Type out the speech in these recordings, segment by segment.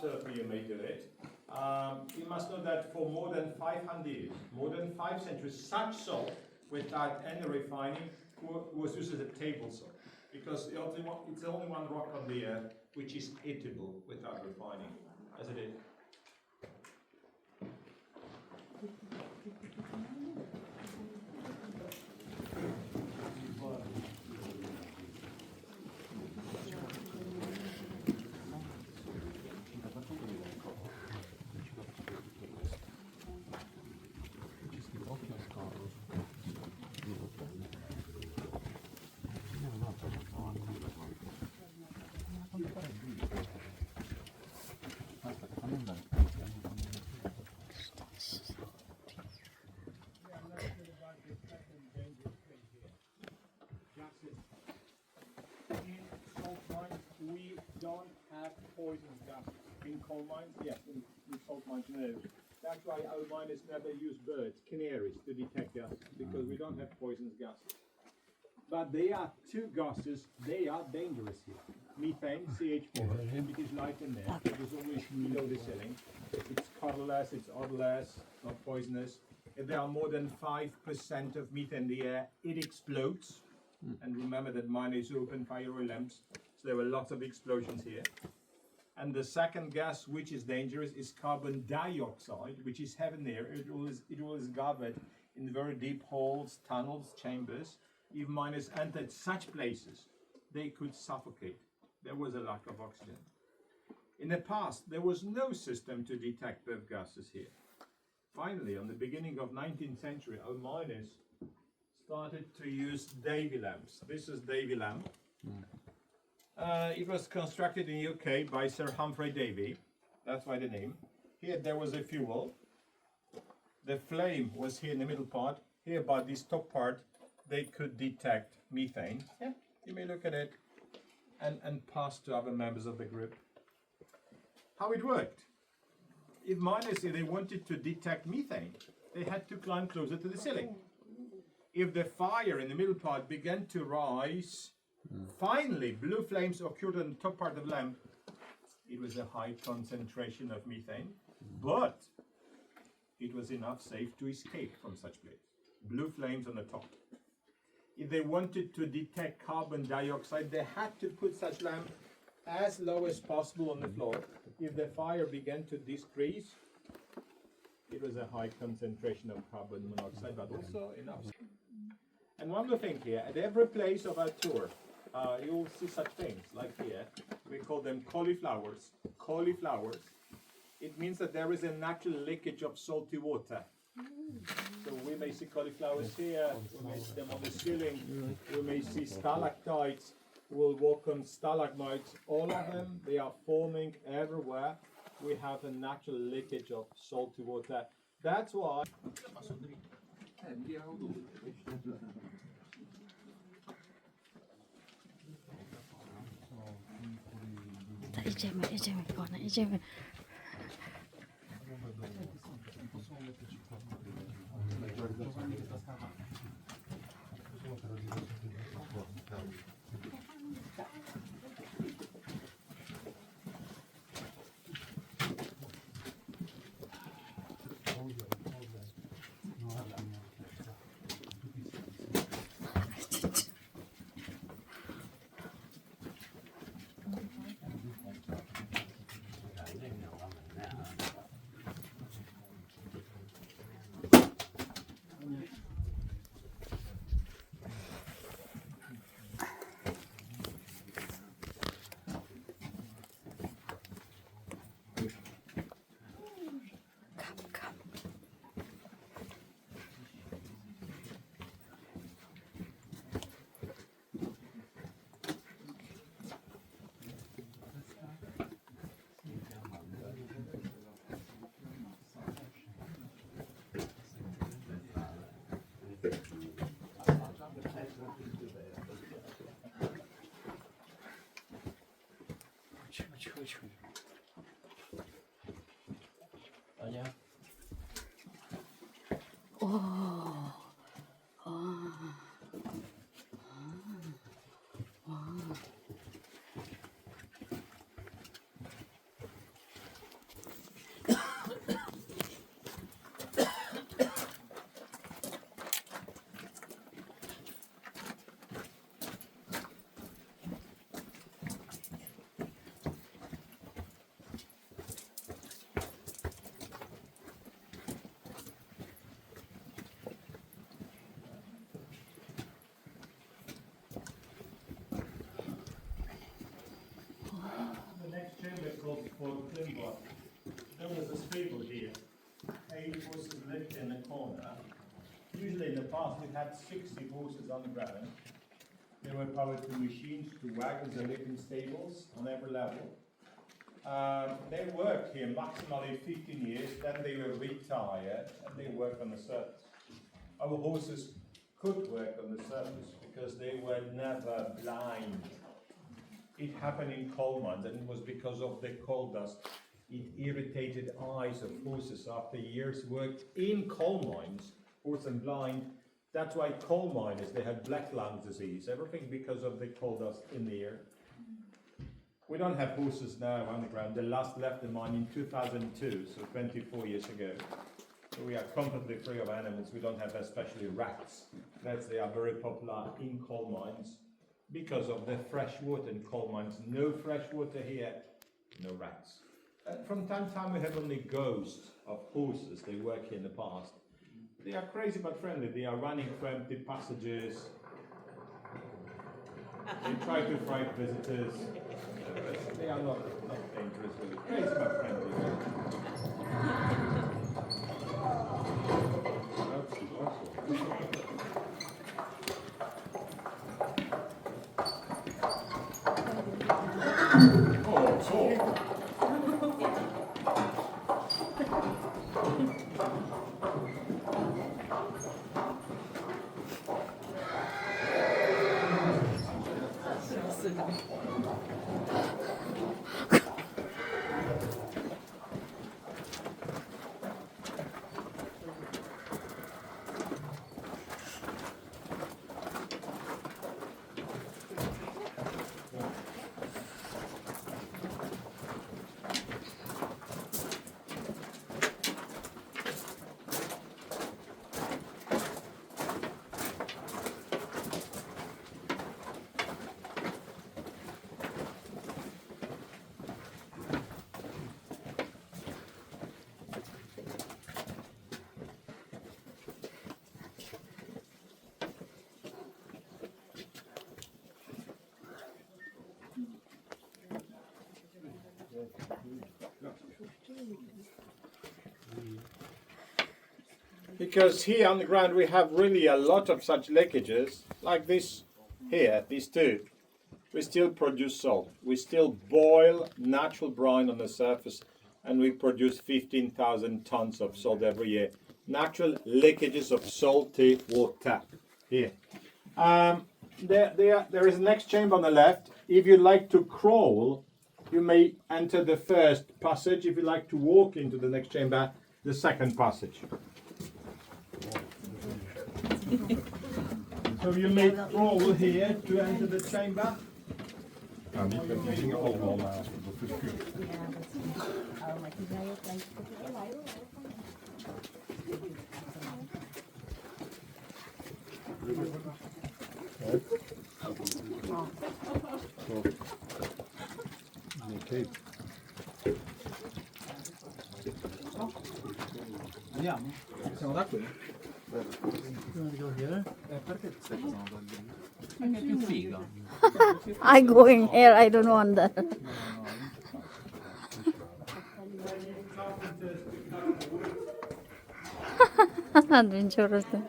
absolutely you may do it. You must know that for more than 500 years, more than 5 centuries, such salt without any refining was used as a table salt, because it's the only one rock on the earth which is eatable without refining, as it is. We don't have poison gas in coal mines. Yes, in salt mines, no. That's why our miners never use birds, canaries, to detect gas, because we don't have poisonous gases. But there are two gases, they are dangerous here. Methane, CH4, it is light in there, it is always below the ceiling. It's colorless, it's odorless, not poisonous. If there are more than 5% of methane in the air, it explodes. And remember that mine is open fire lamps, so there were lots of explosions here. And the second gas which is dangerous is carbon dioxide, which is heaven there. It was gathered in very deep holes, tunnels, chambers. If miners entered such places, they could suffocate. There was a lack of oxygen. In the past, there was no system to detect both gases here. Finally, on the beginning of 19th century, our miners started to use Davy lamps. This is Davy lamp. It was constructed in UK by Sir Humphrey Davy. That's why the name. Here there was a fuel. The flame was here in the middle part. Here by this top part, they could detect methane. Yeah, you may look at it and pass to other members of the group. How it worked. If miners, if they wanted to detect methane, they had to climb closer to the ceiling. If the fire in the middle part began to rise, finally blue flames occurred on the top part of the lamp. It was a high concentration of methane, but it was enough safe to escape from such place. Blue flames on the top. If they wanted to detect carbon dioxide, they had to put such lamp as low as possible on the floor. If the fire began to decrease, it was a high concentration of carbon monoxide, but also enough. And one more thing here, at every place of our tour, you'll see such things, like here, we call them cauliflowers. Cauliflowers, it means that there is a natural leakage of salty water. So we may see cauliflowers here, we may see them on the ceiling, we may see stalactites, we'll walk on stalagmites, all of them, they are forming everywhere. We have a natural leakage of salty water. That's why... Idziemy, Bona, idziemy. Chodź. Ania? called Fort Climbot. There was a stable here. 8 horses lived in the corner. Usually in the past we had 60 horses on the ground. They were powered to machines, to wagons and lived in stables on every level. They worked here maximally 15 years, then they were retired and they worked on the surface. Our horses could work on the surface because they were never blind. It happened in coal mines, and it was because of the coal dust. It irritated eyes of horses after years worked in coal mines, horse and blind. That's why coal miners, they had black lung disease, everything because of the coal dust in the air. We don't have horses now underground. The last left the mine in 2002, so 24 years ago. So we are completely free of animals. We don't have especially rats. Rats, they are very popular in coal mines because of the fresh water in coal mines. No fresh water here, no rats. From time to time we have only ghosts of horses. They work here in the past. They are crazy but friendly. They are running through empty passages. They try to fright visitors. They are not dangerous, really. Crazy but friendly. Because here on the ground we have really a lot of such leakages, like this here, these two. We still produce salt. We still boil natural brine on the surface, and we produce 15,000 tons of salt every year. Natural leakages of salty water here. There is a next chamber on the left. If you like to crawl, you may enter the first passage. If you like to walk into the next chamber, the second passage. So you may crawl here to enter the chamber. Nou, niet met die dingen allemaal naast. Dat is puur. Andiamo? Siamo da qui? Perché stai facendo da lì? Perché è più figa. I going here, I don't want that. Adventurous thing.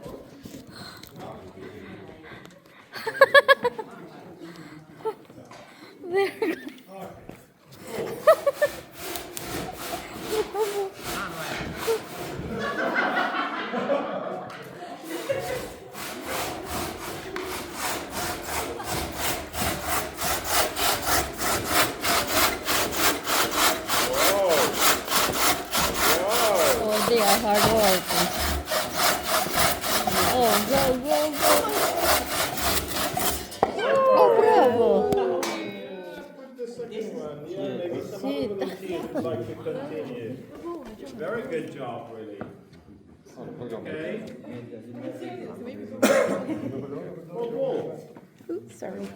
Oh, they are hard working. Oh, go, go, go. Oh, bravo. The second one, yeah, maybe some other volunteers would like to continue. Very good job, really. Okay. Oops, sorry.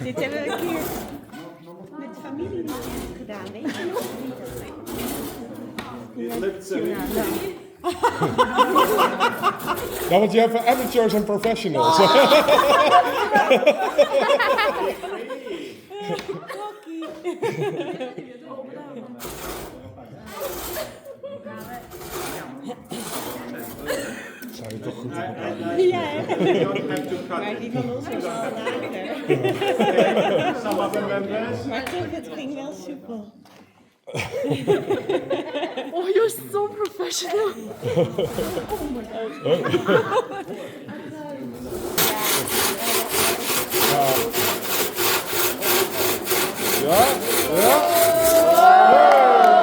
Dit hebben we een keer met familie gedaan, weet je nog? It looked so easy. Nou, want je hebt voor amateurs en professionals. I agree. Zijn we toch goed op elkaar? Ja, hè? You don't have to cut Maar it. die van ons was al later. Some other members? Maar toch, het ging wel soepel. Oh, you're so professional. Ja, ja.